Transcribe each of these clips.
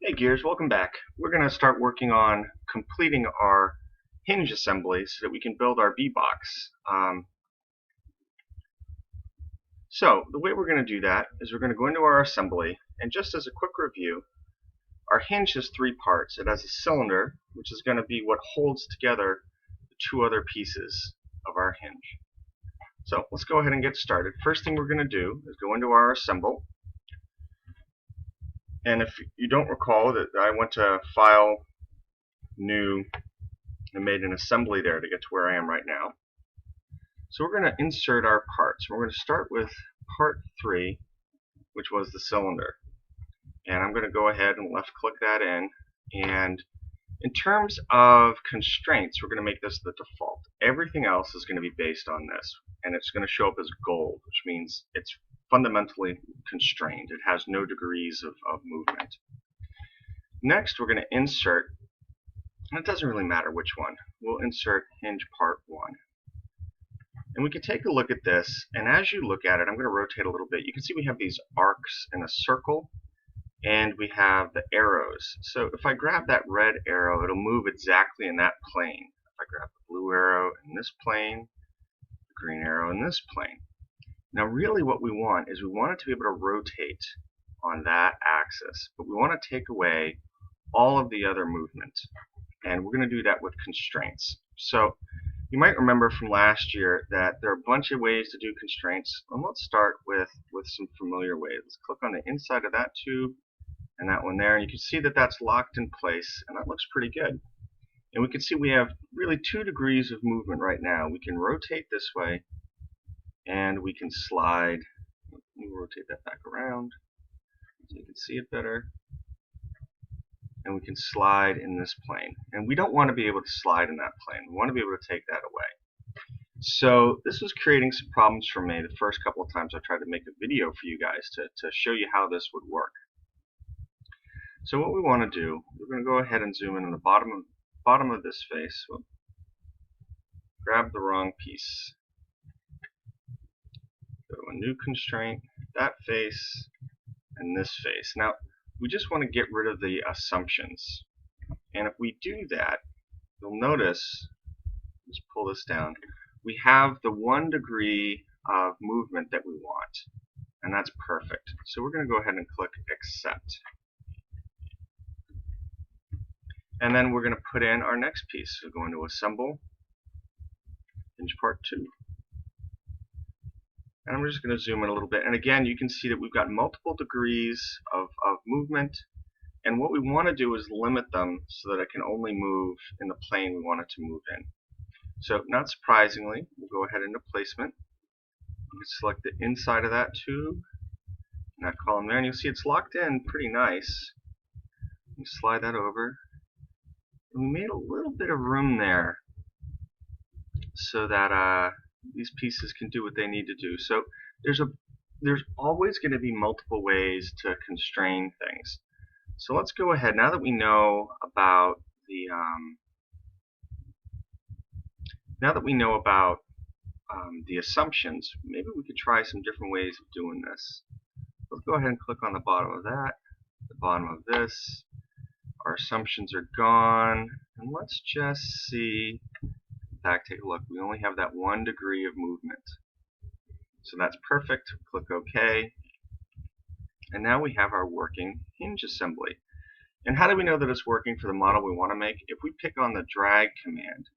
Hey Gears, welcome back. We're going to start working on completing our hinge assembly so that we can build our B-box. So the way we're going to do that is we're going to go into our assembly, and just as a quick review, our hinge has three parts. It has a cylinder, which is going to be what holds together the two other pieces of our hinge. So let's go ahead and get started. First thing we're going to do is go into our assemble. And if you don't recall that I went to File, New, and made an assembly there to get to where I am right now. So we're going to insert our parts. We're going to start with part 3, which was the cylinder. And I'm going to go ahead and left click that in. And in terms of constraints, we're going to make this the default. Everything else is going to be based on this. And it's going to show up as gold, which means it's fundamentally constrained. It has no degrees of movement. Next, we're going to insert, and it doesn't really matter which one. We'll insert hinge part 1. And we can take a look at this, and as you look at it, I'm going to rotate a little bit. You can see we have these arcs in a circle, and we have the arrows. So if I grab that red arrow, it'll move exactly in that plane. If I grab the blue arrow in this plane, the green arrow in this plane. Now really what we want is we want it to be able to rotate on that axis, but we want to take away all of the other movement. And we're going to do that with constraints. So you might remember from last year that there are a bunch of ways to do constraints. And let's start with some familiar ways. Let's click on the inside of that tube and that one there. And you can see that that's locked in place, and that looks pretty good. And we can see we have really 2 degrees of movement right now. We can rotate this way, and we can slide. Let me rotate that back around so you can see it better. And we can slide in this plane. And we don't want to be able to slide in that plane. We want to be able to take that away. So this was creating some problems for me the first couple of times I tried to make a video for you guys to show you how this would work. So what we want to do, we're going to go ahead and zoom in on the bottom of this face. We'll grab the wrong piece. Go to a new constraint, that face, and this face. Now, we just want to get rid of the assumptions. And if we do that, you'll notice, let's pull this down, we have the 1 degree of movement that we want. And that's perfect. So we're going to go ahead and click Accept. And then we're going to put in our next piece. So go into Assemble, hinge part 2. And I'm just going to zoom in a little bit. And again, you can see that we've got multiple degrees of movement. And what we want to do is limit them so that it can only move in the plane we want it to move in. So not surprisingly, we'll go ahead into placement. You can select the inside of that tube and that column there. And you'll see it's locked in pretty nice. You slide that over. And we made a little bit of room there so that these pieces can do what they need to do. So there's always going to be multiple ways to constrain things. So let's go ahead, now that we know about the assumptions, maybe we could try some different ways of doing this. Let's go ahead and click on the bottom of that, the bottom of this. Our assumptions are gone, and let's just see. In fact, take a look. We only have that 1 degree of movement. So that's perfect. Click OK. And now we have our working hinge assembly. And how do we know that it's working for the model we want to make? If we pick on the drag command,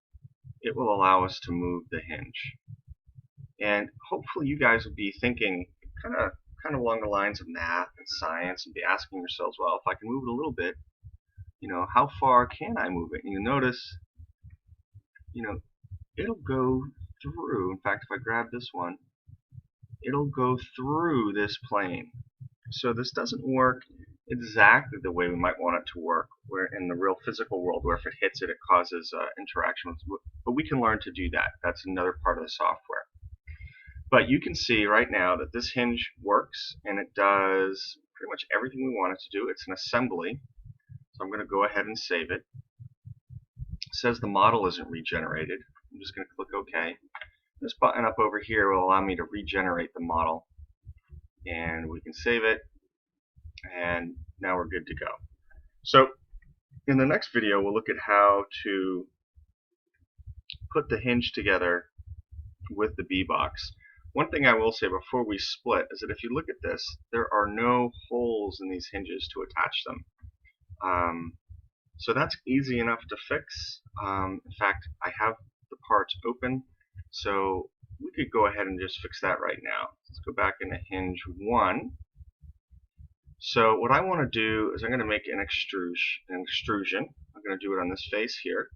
it will allow us to move the hinge. And hopefully you guys will be thinking kind of along the lines of math and science and be asking yourselves, well, if I can move it a little bit, how far can I move it? And you notice, it'll go through. In fact, if I grab this one, it'll go through this plane. So this doesn't work exactly the way we might want it to work, where in the real physical world, where if it hits it, it causes interaction. But we can learn to do that. That's another part of the software. But you can see right now that this hinge works, and it does pretty much everything we want it to do. It's an assembly. So I'm going to go ahead and save it. It says the model isn't regenerated. I'm just going to click OK. This button up over here will allow me to regenerate the model. And we can save it. And now we're good to go. So in the next video, we'll look at how to put the hinge together with the B-box. One thing I will say before we split is that if you look at this, there are no holes in these hinges to attach them. So that's easy enough to fix. In fact, I have the parts open, so we could go ahead and just fix that right now. Let's go back into hinge 1. So what I want to do is I'm going to make an extrusion. I'm going to do it on this face here.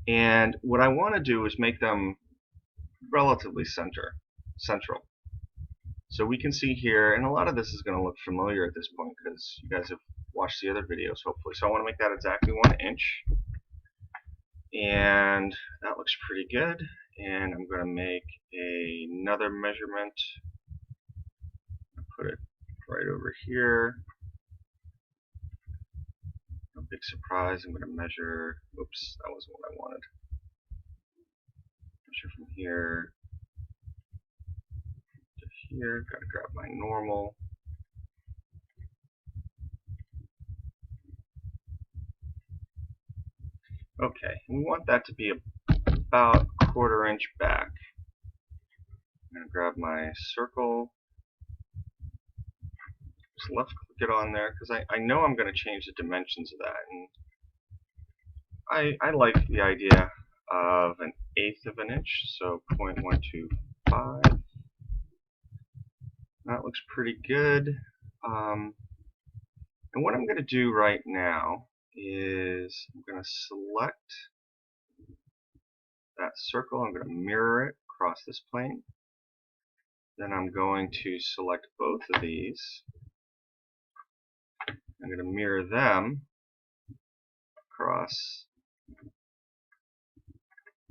And what I want to do is make them relatively central. So we can see here, and a lot of this is going to look familiar at this point because you guys have watched the other videos hopefully. So I want to make that exactly 1 inch. And that looks pretty good. And I'm going to make another measurement. Put it right over here. No big surprise. I'm going to measure. Oops, that wasn't what I wanted. Measure from here to here. Got to grab my normal. Okay, and we want that to be about 1/4 inch back. I'm going to grab my circle. Just left click it on there because I know I'm going to change the dimensions of that, and I like the idea of 1/8 of an inch, so 0.125. That looks pretty good. And what I'm going to do right now is I'm going to select that circle. I'm going to mirror it across this plane. Then I'm going to select both of these. I'm going to mirror them across.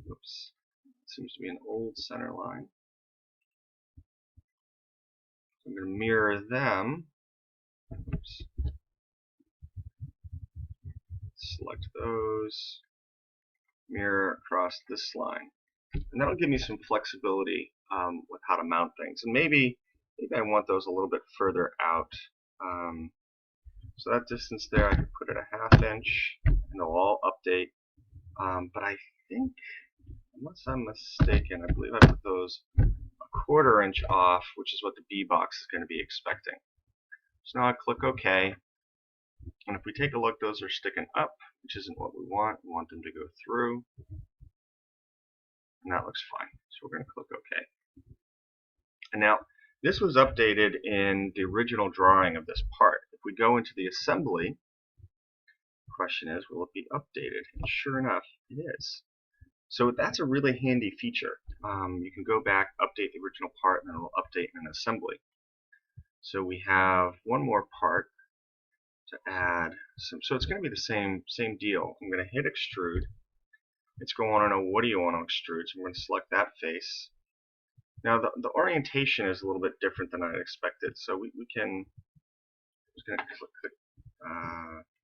Oops, it seems to be an old center line. So I'm going to mirror them. Oops. Select those. Mirror across this line. And that'll give me some flexibility with how to mount things. And maybe I want those a little bit further out. So that distance there, I could put it 1/2 inch, and they'll all update. But I think, unless I'm mistaken, I believe I put those 1/4 inch off, which is what the B-box is going to be expecting. So now I click OK. And if we take a look, those are sticking up, which isn't what we want. We want them to go through. And that looks fine. So we're going to click OK. And now, this was updated in the original drawing of this part. If we go into the assembly, the question is, will it be updated? And sure enough, it is. So that's a really handy feature. You can go back, update the original part, and then it'll update in an assembly. So we have one more part to add. So it's going to be the same deal. I'm going to hit extrude. It's going to want to know, what do you want to extrude? So I'm going to select that face. Now the orientation is a little bit different than I expected, so we can. I'm just going to click.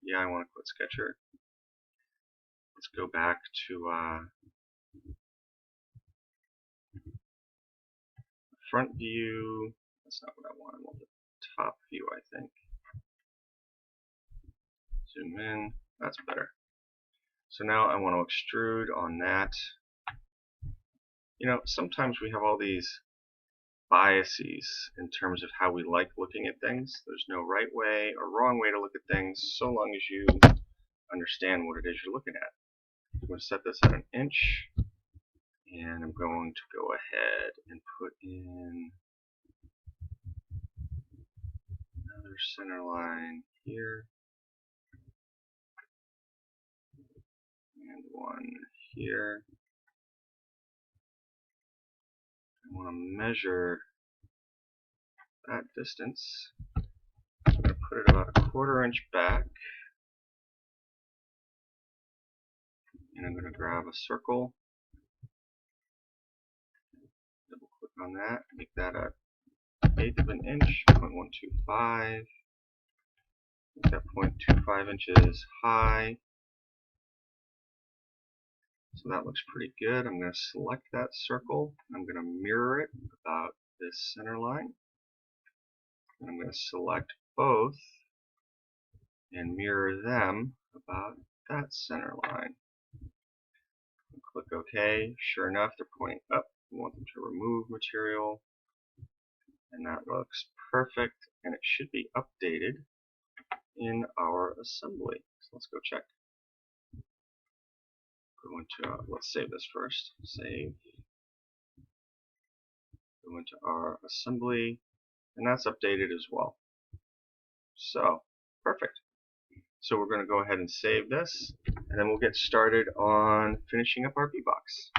Yeah, I want to quit Sketcher. Let's go back to front view. That's not what I want. I want the top view, I think. Zoom in. That's better. So now I want to extrude on that. You know, sometimes we have all these biases in terms of how we like looking at things. There's no right way or wrong way to look at things, so long as you understand what it is you're looking at. I'm going to set this at 1 inch, and I'm going to go ahead and put in another center line here, and one here. I want to measure that distance. I'm going to put it about 1/4 inch back, and I'm going to grab a circle, double click on that, make that a 1/8 of an inch, 0.125, make that 0.25 inches high. So that looks pretty good. I'm going to select that circle. I'm going to mirror it about this center line. And I'm going to select both and mirror them about that center line. Click OK. Sure enough, they're pointing up. We want them to remove material, and that looks perfect, and it should be updated in our assembly. So let's go check. Go into, let's save this first. Save. Go into our assembly, and that's updated as well. So, perfect. So we're going to go ahead and save this, and then we'll get started on finishing up our bee box.